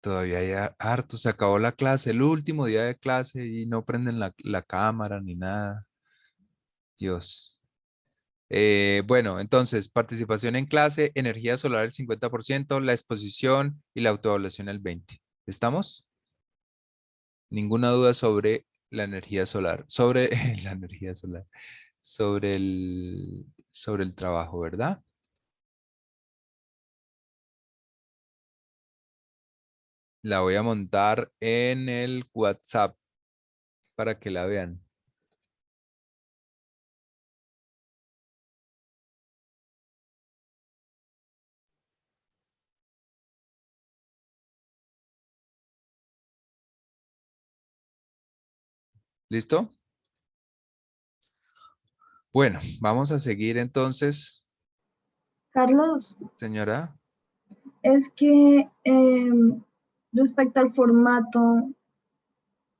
Todavía hay harto, se acabó la clase, el último día de clase y no prenden la cámara ni nada. Dios. Bueno, entonces, participación en clase, energía solar el 50%, la exposición y la autoevaluación el 20%. ¿Estamos? Ninguna duda sobre la energía solar, sobre la energía solar, sobre el trabajo, ¿verdad? La voy a montar en el WhatsApp para que la vean. ¿Listo? Bueno, vamos a seguir entonces, Carlos, señora. es que respecto al formato,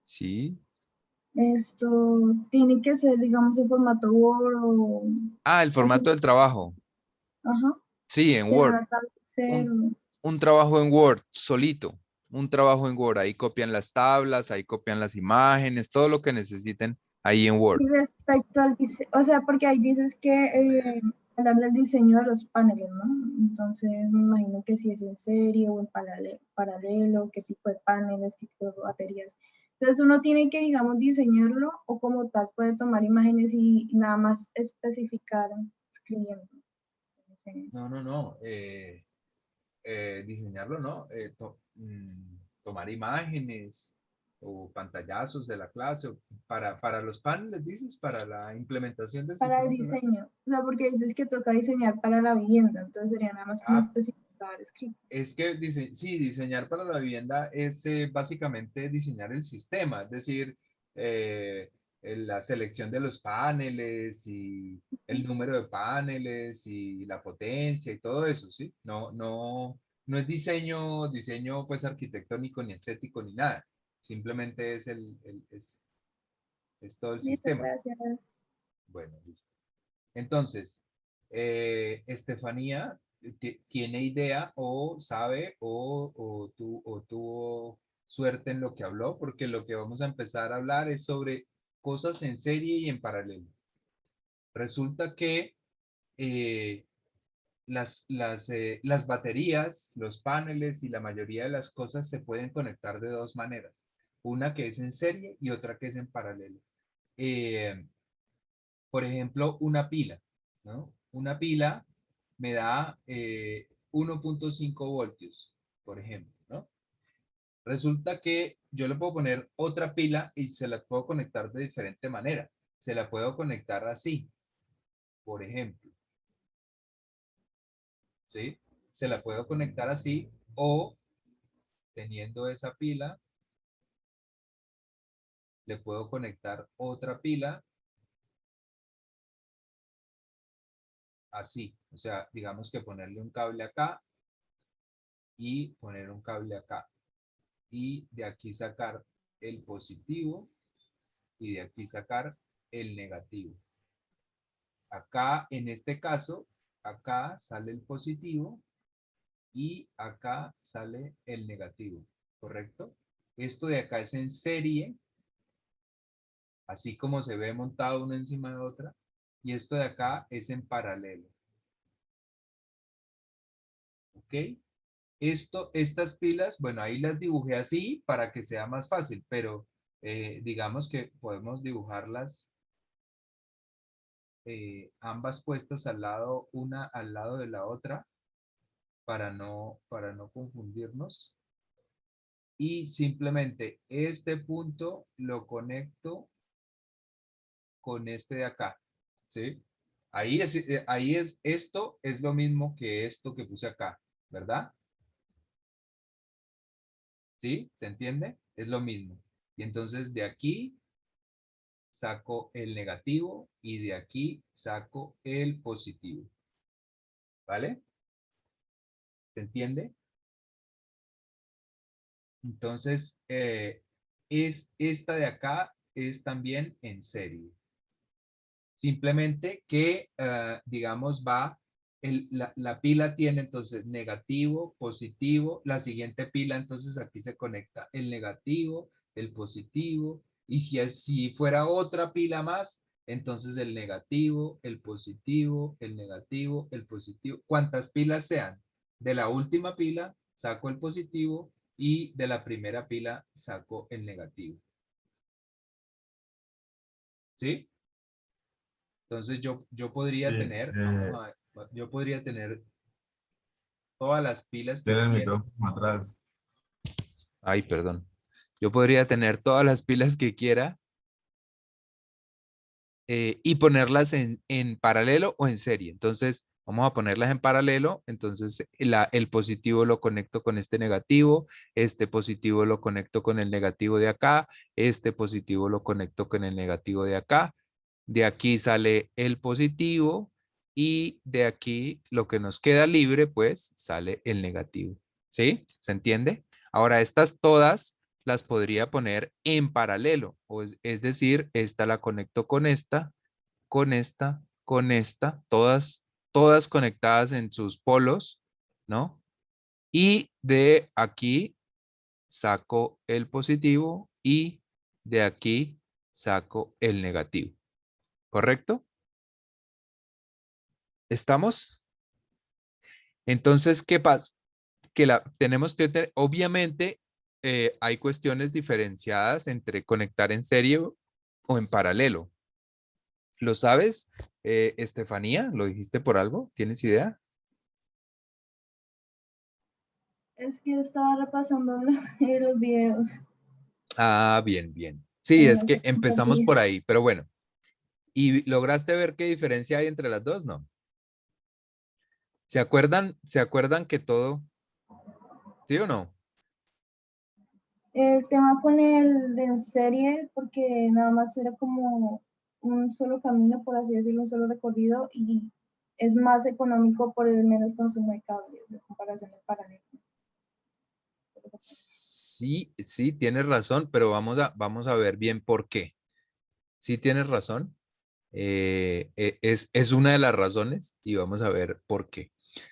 Sí. esto tiene que ser, digamos, en formato Word Ah, el o formato del trabajo. ajá, Sí, en que Word. era tal Excel, Un, un trabajo en Word, solito. Un trabajo en Word. Ahí copian las tablas, ahí copian las imágenes, todo lo que necesiten ahí en Word. y respecto al diseño, o sea, porque ahí dices que hablar del diseño de los paneles, ¿no? Entonces me imagino que si es en serie o en paralelo, qué tipo de paneles, qué tipo de baterías. Entonces uno tiene que, digamos, diseñarlo o como tal puede tomar imágenes y nada más especificar escribiendo. No, no, no. Diseñarlo, ¿no? Tomar imágenes o pantallazos de la clase para los paneles, dices, para la implementación del Para el sistema solar. diseño, o sea, porque dices que toca diseñar para la vivienda, entonces sería nada más como Ah, especificar escrito. es que sí, diseñar para la vivienda es básicamente diseñar el sistema, es decir, la selección de los paneles y el número de paneles y la potencia y todo eso, ¿sí? No, no, no es diseño pues arquitectónico ni estético ni nada, simplemente es todo el Listo, sistema. gracias. Bueno, listo. Entonces, Estefanía tiene idea o sabe o tuvo suerte en lo que habló, porque lo que vamos a empezar a hablar es sobre cosas en serie y en paralelo. Resulta que eh, las baterías, los paneles y la mayoría de las cosas se pueden conectar de dos maneras. Una que es en serie y otra que es en paralelo. Eh, por ejemplo, una pila, ¿no? Una pila me da 1.5 voltios, por ejemplo, ¿no? Resulta que yo le puedo poner otra pila y se la puedo conectar de diferente manera. Se la puedo conectar así, por ejemplo, ¿sí? Se la puedo conectar así o teniendo esa pila, le puedo conectar otra pila así. O sea, digamos que ponerle un cable acá y poner un cable acá. Y de aquí sacar el positivo y de aquí sacar el negativo. Acá, en este caso, acá sale el positivo y acá sale el negativo, ¿correcto? Esto de acá es en serie, así como se ve montado una encima de otra, y esto de acá es en paralelo, ¿ok? Estas pilas, bueno, ahí las dibujé así para que sea más fácil, pero digamos que podemos dibujarlas ambas puestas al lado, una al lado de la otra, para no confundirnos. Y simplemente este punto lo conecto con este de acá, ¿sí? Esto es lo mismo que esto que puse acá, ¿verdad? ¿Sí? ¿Se entiende? Es lo mismo. Y entonces de aquí saco el negativo y de aquí saco el positivo, ¿vale? ¿Se entiende? Entonces, esta de acá es también en serie. Simplemente que, digamos, va la pila tiene entonces negativo, positivo, la siguiente pila entonces aquí se conecta el negativo, el positivo, y si fuera otra pila más, entonces el negativo, el positivo, el negativo, el positivo, cuantas pilas sean. De la última pila saco el positivo y de la primera pila saco el negativo. ¿Sí? Entonces yo podría Sí, tener, vamos a ver, yo podría tener todas las pilas que tiene el quiera. micrófono atrás. Ay, perdón. Yo podría tener todas las pilas que quiera y ponerlas en paralelo o en serie. Entonces, vamos a ponerlas en paralelo. Entonces, el positivo lo conecto con este positivo lo conecto con el negativo de acá, este positivo lo conecto con el negativo de acá. De aquí sale el positivo y de aquí lo que nos queda libre, pues sale el negativo. ¿Sí? ¿Se entiende? Ahora, estas todas las podría poner en paralelo, es decir, esta la conecto con esta, con esta, con esta, todas conectadas en sus polos, ¿no? Y de aquí saco el positivo y de aquí saco el negativo, ¿correcto? ¿Estamos? Entonces, ¿qué pasa? Que tenemos que tener, obviamente, hay cuestiones diferenciadas entre conectar en serie o en paralelo. ¿Lo sabes, Estefanía? ¿Lo dijiste por algo? ¿Tienes idea? Es que estaba repasando los videos. Ah, bien, bien. Sí, es No sé, que empezamos por ahí, pero bueno. ¿Y lograste ver qué diferencia hay entre las dos? No. ¿Se acuerdan que todo, sí o no? el tema con el de en serie, porque nada más era como un solo camino, por así decirlo, un solo recorrido, y es más económico por el menos consumo de cables en comparación al paralelo. Sí, sí, tienes razón, pero vamos a ver bien por qué. Sí, tienes razón. Es una de las razones y vamos a ver por qué.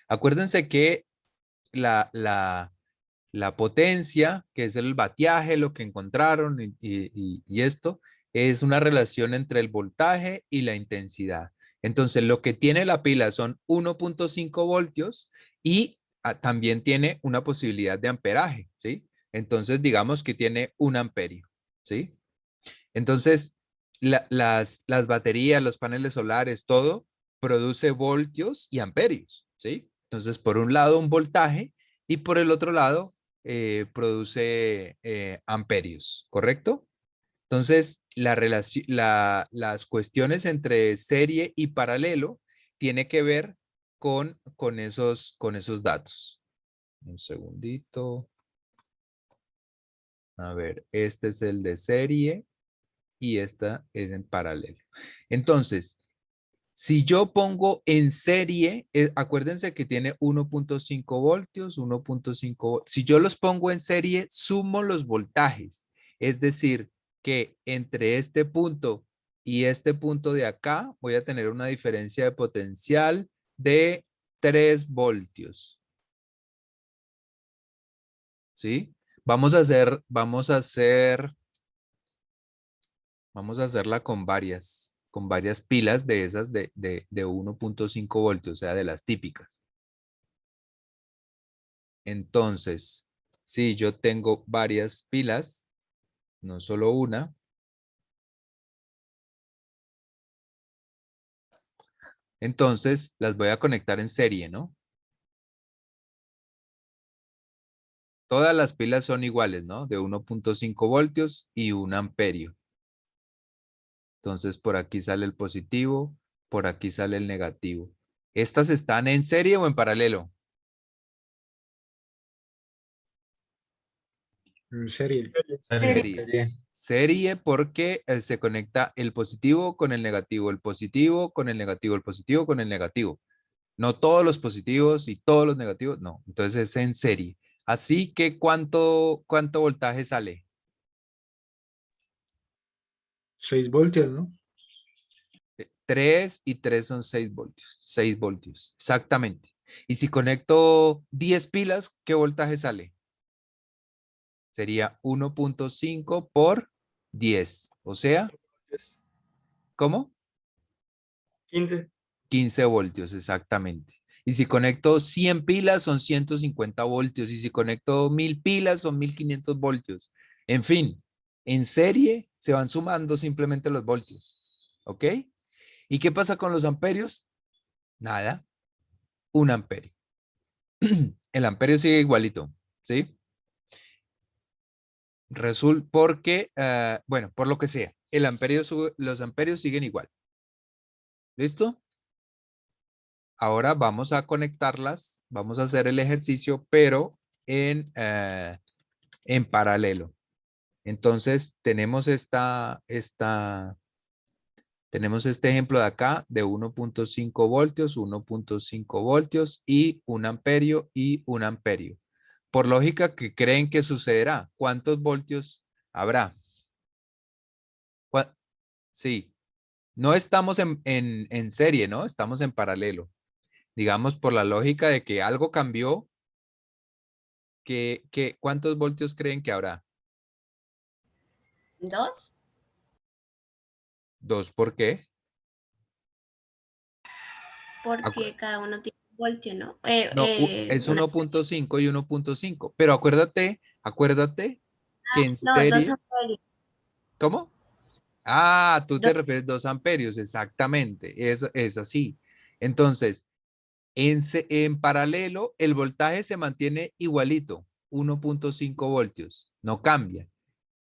Acuérdense que la, la, la potencia, que es el batiaje, lo que encontraron y esto, es una relación entre el voltaje y la intensidad. Entonces, lo que tiene la pila son 1.5 voltios y también tiene una posibilidad de amperaje, ¿sí? Entonces, digamos que tiene 1 amperio, ¿sí? Entonces, las baterías, los paneles solares, todo produce voltios y amperios, ¿sí? Entonces, por un lado, un voltaje y por el otro lado, produce amperios, ¿correcto? Entonces, las cuestiones entre serie y paralelo tiene que ver con esos datos. Un segundito. A ver, este es el de serie y esta es en paralelo. Entonces, si yo pongo en serie, acuérdense que tiene 1.5 voltios, 1.5. Si yo los pongo en serie, sumo los voltajes. Es decir, que entre este punto y este punto de acá, voy a tener una diferencia de potencial de 3 voltios. ¿Sí? Vamos a hacerla con varias pilas de esas de 1.5 voltios, o sea, de las típicas. Entonces, si yo tengo varias pilas, no solo una, entonces las voy a conectar en serie, ¿no? Todas las pilas son iguales, ¿no? De 1.5 voltios y 1 amperio. Entonces, por aquí sale el positivo, por aquí sale el negativo. ¿Estas están en serie o en paralelo? En serie. Serie. Serie. Serie. Serie porque se conecta el positivo con el negativo, el positivo con el negativo, el positivo con el negativo. No todos los positivos y todos los negativos, no. Entonces es en serie. Así que ¿cuánto voltaje sale? 6 voltios, ¿no? 3 y 3 son 6 voltios. 6 voltios, exactamente. Y si conecto 10 pilas, ¿qué voltaje sale? Sería 1.5 por 10. O sea, Es ¿cómo? 15. 15 voltios, exactamente. Y si conecto 100 pilas, son 150 voltios. Y si conecto 1000 pilas, son 1500 voltios. En fin, en serie se van sumando simplemente los voltios. ¿Ok? ¿Y qué pasa con los amperios? Nada, un amperio. El amperio sigue igualito, ¿sí? Resulta porque, bueno, por lo que sea, el amperio los amperios siguen igual. ¿Listo? Ahora vamos a conectarlas, vamos a hacer el ejercicio, pero en paralelo. Entonces, tenemos este ejemplo de acá de 1.5 voltios, 1.5 voltios y un amperio. Por lógica, ¿qué creen que sucederá? ¿Cuántos voltios habrá? Sí, no estamos en serie, ¿no? Estamos en paralelo. Digamos, por la lógica de que algo cambió, ¿cuántos voltios creen que habrá? 2, Dos, ¿por qué? porque cada uno tiene un voltio, ¿no? No, es 1.5 y 1.5. Pero acuérdate que en no, 2 serie, amperios. ¿cómo? Ah, tú te Dos- refieres 2 amperios, exactamente. Eso es así. Entonces, en paralelo, el voltaje se mantiene igualito, 1.5 voltios, no cambia.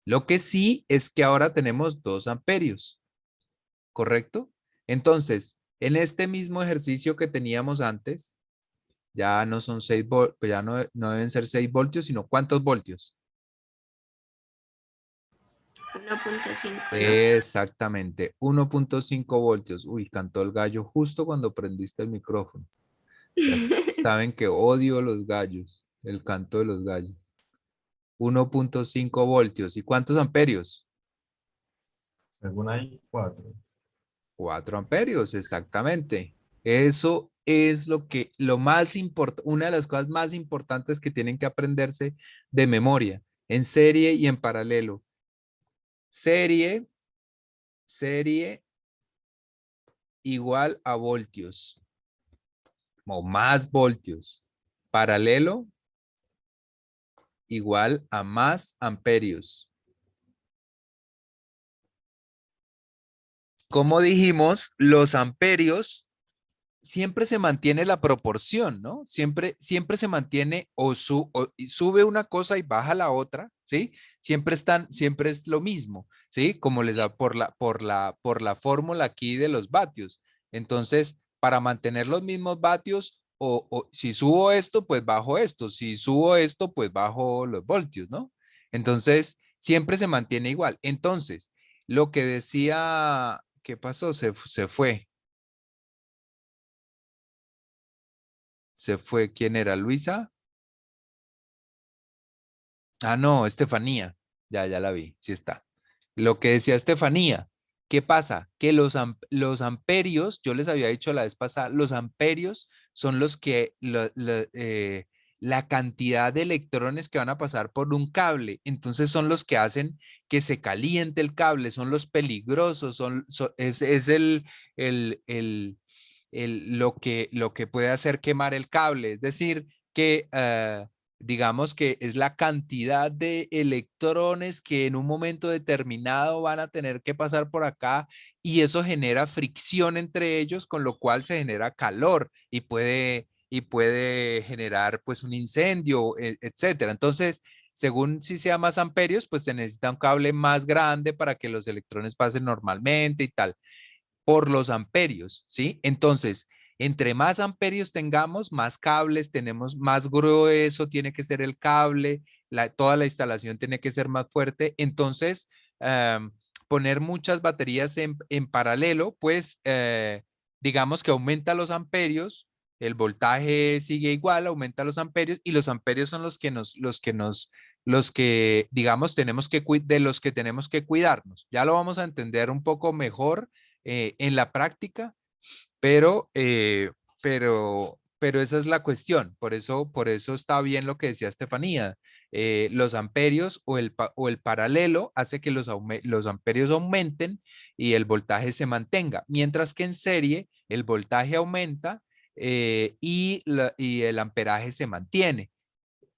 Lo que sí es que ahora tenemos 2 amperios, ¿correcto? Entonces, en este mismo ejercicio que teníamos antes, ya no son 6 voltios, ya no deben ser 6 voltios, sino ¿cuántos voltios? 1.5, ¿no? Exactamente, 1.5 voltios. Uy, cantó el gallo justo cuando prendiste el micrófono. Ya saben que odio los gallos, el canto de los gallos. 1.5 voltios. ¿Y cuántos amperios? Según ahí, 4. 4 amperios, exactamente. Eso es lo más importante, una de las cosas más importantes que tienen que aprenderse de memoria, en serie y en paralelo. Serie, serie igual a voltios o más voltios. Paralelo igual a más amperios. Como dijimos, los amperios siempre se mantiene la proporción, ¿no? Siempre se mantiene y sube una cosa y baja la otra, ¿sí? Siempre es lo mismo, ¿sí? Como les da por la fórmula aquí de los vatios. Entonces, para mantener los mismos vatios, o si subo esto, pues bajo esto. Si subo esto, pues bajo los voltios, ¿no? Entonces, siempre se mantiene igual. Entonces, lo que decía, ¿qué pasó? Se fue. Se fue. ¿Quién era? ¿Luisa? Ah, no, Estefanía. Ya la vi. Sí está. Lo que decía Estefanía. ¿Qué pasa? Que los amperios, yo les había dicho la vez pasada, los amperios son la cantidad de electrones que van a pasar por un cable. Entonces son los que hacen que se caliente el cable, son los peligrosos, es lo que puede hacer quemar el cable. Es decir, que digamos que es la cantidad de electrones que en un momento determinado van a tener que pasar por acá y eso genera fricción entre ellos, con lo cual se genera calor y puede generar pues un incendio, etcétera. Entonces, según si sea más amperios, pues se necesita un cable más grande para que los electrones pasen normalmente y tal por los amperios, ¿sí? Entonces, entre más amperios tengamos, más cables tenemos, más grueso tiene que ser el cable, toda la instalación tiene que ser más fuerte. Entonces, poner muchas baterías en paralelo, pues, digamos que aumenta los amperios, el voltaje sigue igual, aumenta los amperios y los amperios son digamos, de los que tenemos que cuidarnos. Ya lo vamos a entender un poco mejor en la práctica, pero, pero esa es la cuestión. Por eso está bien lo que decía Estefanía. Los amperios o el paralelo hace que los amperios aumenten y el voltaje se mantenga, mientras que en serie el voltaje aumenta y el amperaje se mantiene.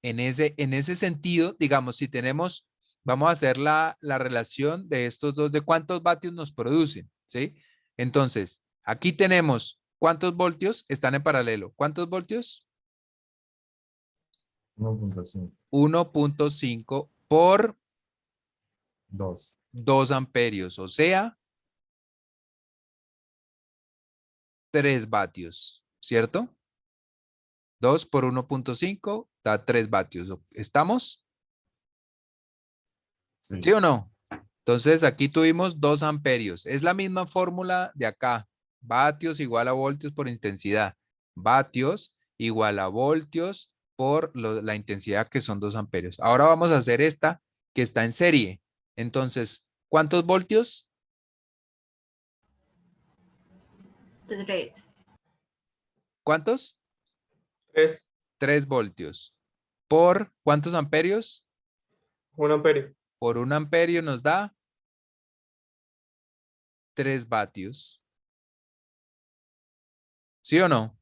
En ese sentido, digamos, si tenemos, vamos a hacer la relación de estos dos, de cuántos vatios nos producen, ¿sí? Entonces, aquí tenemos cuántos voltios están en paralelo. ¿Cuántos voltios? 1.5. 1.5 por 2. 2 amperios, o sea, 3 vatios, ¿cierto? 2 por 1.5 da 3 vatios. ¿Estamos? Sí. ¿Sí o no? Entonces aquí tuvimos 2 amperios. Es la misma fórmula de acá. Vatios igual a voltios por intensidad. Vatios igual a voltios por la intensidad que son 2 amperios. Ahora vamos a hacer esta que está en serie. Entonces, ¿cuántos voltios? 3. ¿Cuántos? 3. 3 voltios. ¿Por cuántos amperios? 1 amperio. Por 1 amperio nos da 3 vatios. ¿Sí o no?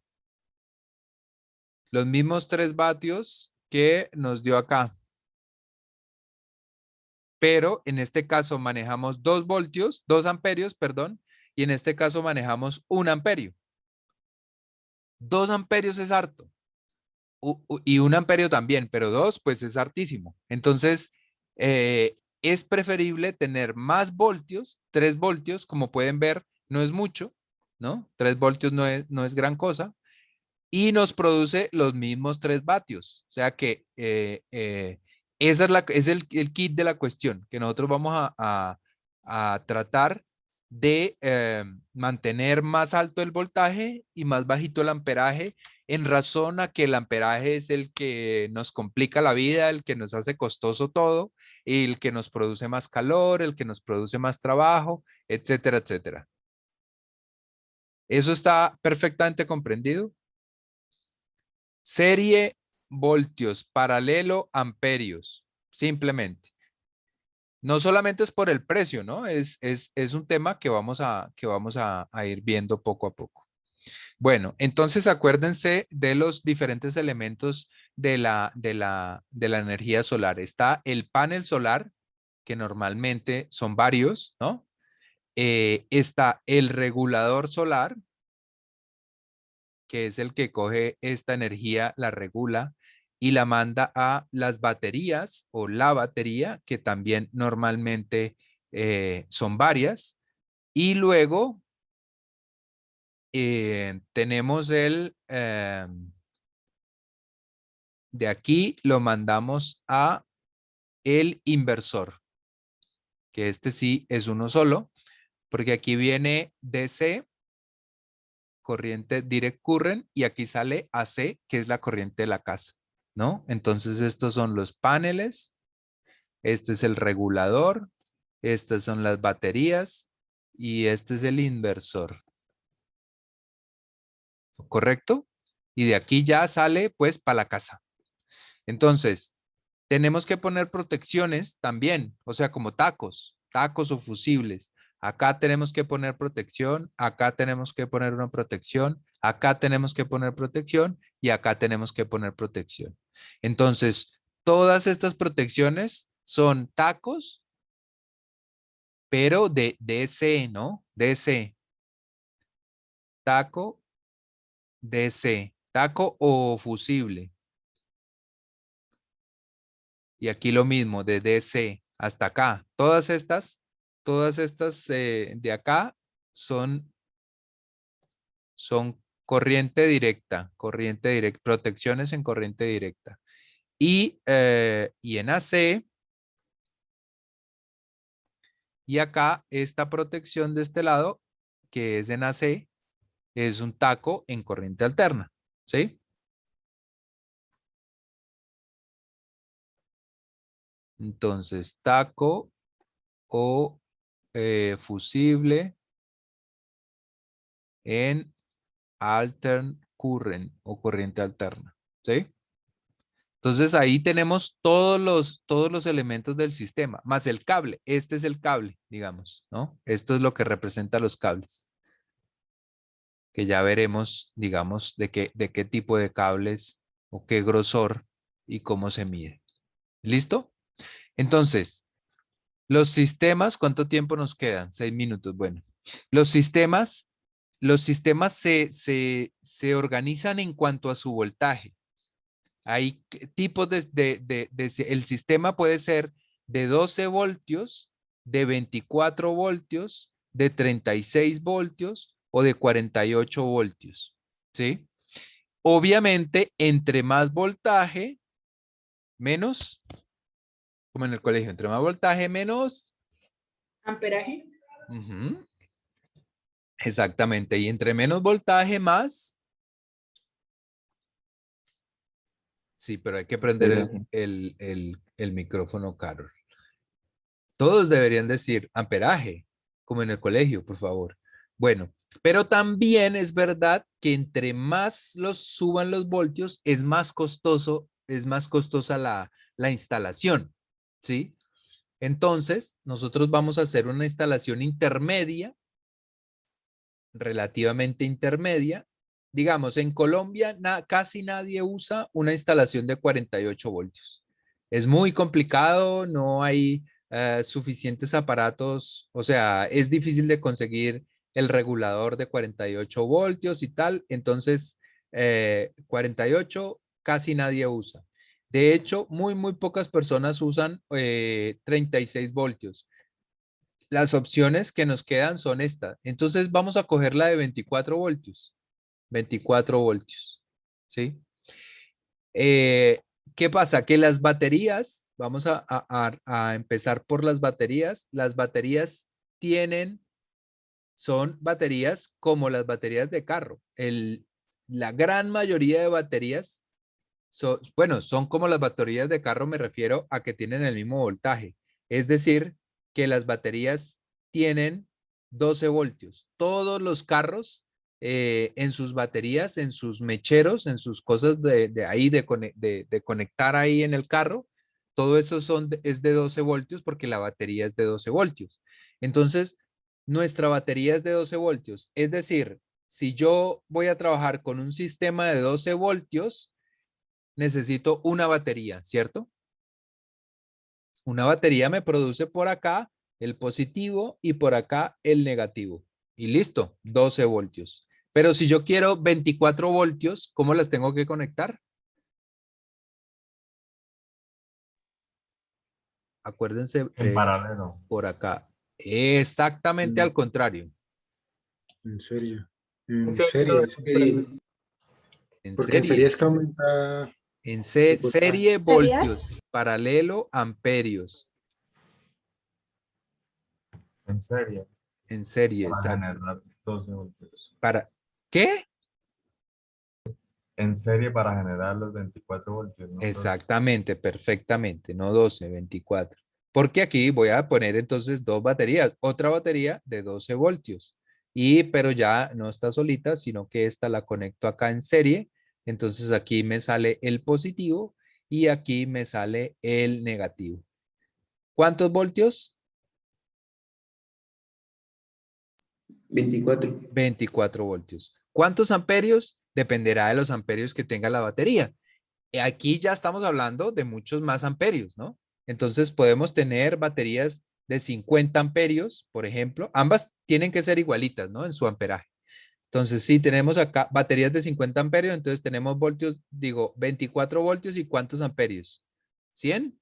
Los mismos 3 vatios que nos dio acá. Pero en este caso manejamos 2 voltios, 2 amperios, perdón, y en este caso manejamos 1 amperio. 2 amperios es harto. Y 1 amperio también, pero 2 pues es hartísimo. Entonces, es preferible tener más voltios, 3 voltios, como pueden ver, no es mucho, ¿no? 3 voltios no es gran cosa, y nos produce los mismos 3 vatios. O sea que esa es el kit de la cuestión, que nosotros vamos a tratar de mantener más alto el voltaje y más bajito el amperaje, en razón a que el amperaje es el que nos complica la vida, el que nos hace costoso todo, y el que nos produce más calor, el que nos produce más trabajo, etcétera, etcétera. ¿Eso está perfectamente comprendido? Serie, voltios, paralelo, amperios, simplemente. No solamente es por el precio, ¿no? Es un tema que vamos a ir viendo poco a poco. Bueno, entonces acuérdense de los diferentes elementos de la energía solar. Está el panel solar, que normalmente son varios, ¿no? Está el regulador solar, que es el que coge esta energía, la regula y la manda a las baterías o la batería, que también normalmente son varias. Y luego tenemos de aquí lo mandamos a el inversor, que este sí es uno solo, porque aquí viene DC, corriente direct current, y aquí sale AC, que es la corriente de la casa, ¿no? Entonces estos son los paneles, este es el regulador, estas son las baterías y este es el inversor, ¿correcto? Y de aquí ya sale pues para la casa. Entonces, tenemos que poner protecciones también, o sea, como tacos o fusibles. Acá tenemos que poner protección, acá tenemos que poner una protección, acá tenemos que poner protección y acá tenemos que poner protección. Entonces, todas estas protecciones son tacos, pero de DC, ¿no? DC, taco, DC, taco o fusible. Y aquí lo mismo, de DC hasta acá. Todas estas de acá son, son corriente directa, protecciones en corriente directa. Y en AC, y acá esta protección de este lado, que es en AC, es un taco en corriente alterna, ¿sí? Entonces, taco o fusible en altern current o corriente alterna. ¿Sí? Entonces ahí tenemos todos los elementos del sistema, más el cable. Este es el cable, digamos, ¿no? Esto es lo que representa los cables. Que ya veremos, digamos, de qué tipo de cables o qué grosor y cómo se mide. ¿Listo? Entonces, los sistemas, ¿cuánto tiempo nos quedan? 6 minutos. Bueno, los sistemas se organizan en cuanto a su voltaje. Hay tipos el sistema puede ser de 12 voltios, de 24 voltios, de 36 voltios o de 48 voltios. ¿Sí? Obviamente, entre más voltaje, menos, como en el colegio, entre más voltaje, menos Amperaje. Ujú. Exactamente. Y entre menos voltaje, más. Sí, pero hay que prender el micrófono, Carol. Todos deberían decir amperaje, como en el colegio, por favor. Bueno, pero también es verdad que entre más los suban los voltios, es más costosa la instalación, ¿sí? Entonces, nosotros vamos a hacer una instalación intermedia, relativamente intermedia. Digamos, en Colombia casi nadie usa una instalación de 48 voltios. Es muy complicado, no hay suficientes aparatos, o sea, es difícil de conseguir el regulador de 48 voltios y tal. Entonces, 48 casi nadie usa. De hecho, muy pocas personas usan 36 voltios. Las opciones que nos quedan son estas. Entonces vamos a coger la de 24 voltios. 24 voltios. ¿Sí? ¿Qué pasa? Que las baterías, vamos a empezar por las baterías. Las baterías son baterías como las baterías de carro. La gran mayoría de baterías, son como las baterías de carro, me refiero a que tienen el mismo voltaje. Es decir, que las baterías tienen 12 voltios. Todos los carros en sus baterías, en sus mecheros, en sus cosas de conectar ahí en el carro, todo eso es de 12 voltios porque la batería es de 12 voltios. Entonces, nuestra batería es de 12 voltios. Es decir, si yo voy a trabajar con un sistema de 12 voltios, necesito una batería, ¿cierto? Una batería me produce por acá el positivo y por acá el negativo. Y listo, 12 voltios. Pero si yo quiero 24 voltios, ¿cómo las tengo que conectar? Acuérdense En paralelo. por acá. Exactamente al contrario. En serio. En En serio, serie. En Porque en serie serie. es que aumenta. En el voltaje. serie, voltios. Paralelo, amperios. En serie. En serie, Para exacto. generar 12 voltios. ¿Para qué? En serie para generar los 24 voltios. ¿No? Exactamente, perfectamente, no 12, 24. Porque aquí voy a poner entonces dos baterías, otra batería de 12 voltios. Pero ya no está solita, sino que esta la conecto acá en serie. Entonces aquí me sale el positivo y aquí me sale el negativo. ¿Cuántos voltios? 24. 24 voltios. ¿Cuántos amperios? Dependerá de los amperios que tenga la batería. Aquí ya estamos hablando de muchos más amperios, ¿no? Entonces podemos tener baterías de 50 amperios, por ejemplo. Ambas tienen que ser igualitas, ¿no? En su amperaje. Entonces, si tenemos acá baterías de 50 amperios, entonces tenemos voltios, digo, 24 voltios y ¿cuántos amperios? ¿100?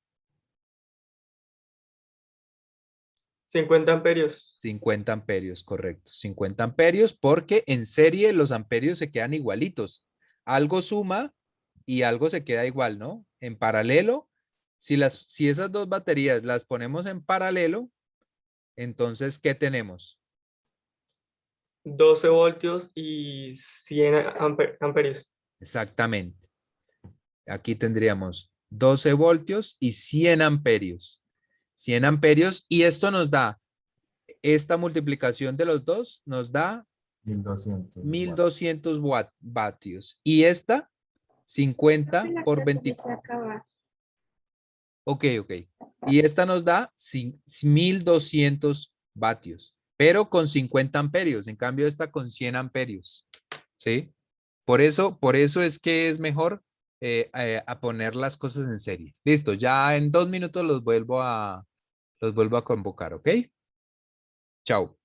50 amperios. 50 amperios, correcto. 50 amperios porque en serie los amperios se quedan igualitos. Algo suma y algo se queda igual, ¿no? En paralelo, si esas dos baterías las ponemos en paralelo, entonces, ¿qué tenemos? 12 voltios y 100 amperios. Exactamente. Aquí tendríamos 12 voltios y 100 amperios. 100 amperios y esto nos da, esta multiplicación de los dos nos da 1200. 1200 vatios. Y esta, 50 por 20. Ok. Y esta nos da 1200 vatios, pero con 50 amperios. En cambio, esta con 100 amperios. ¿Sí? Por eso es que es mejor a poner las cosas en serie. Listo, ya en 2 minutos los vuelvo a convocar, ¿ok? Chao.